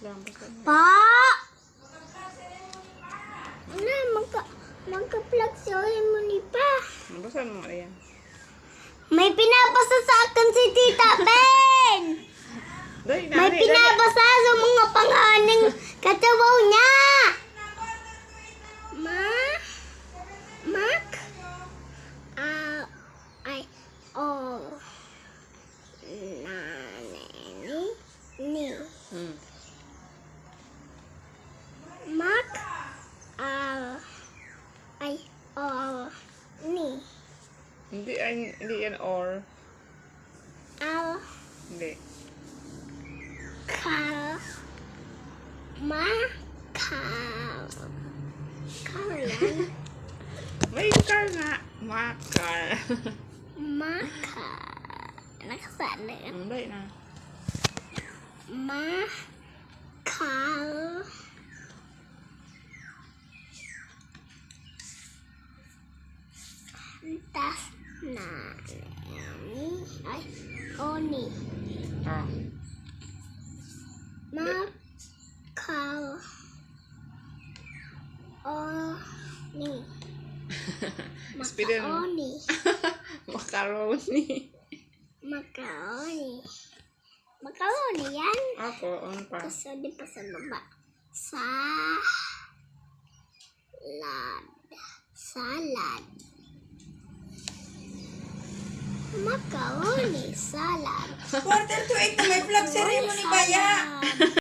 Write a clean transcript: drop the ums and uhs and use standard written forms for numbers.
lang. Basta mo. Pa! Ano, magka-plug mo ni pa. Basta mo, ayan. May pinapasa sa akin si Tita Ben! Doy, May pinapasa sa mga panganing katawaw niya! Mak? Ay, oh. Ni. Mak? Ay, oh. Ni. Hindi yan or. Hindi. Kal yan. May car nga. Makar. Nakasaan na yan. Hindi na. Tas na ni. Ay, oni. Ah. Oni. Speedin mo. Macaroni. Macaroni yan. Ako, ano pa? Tapos di pa sa baba. Salad. Macaroni salad. Quarter to 8 na may vlog ceremony ba ya?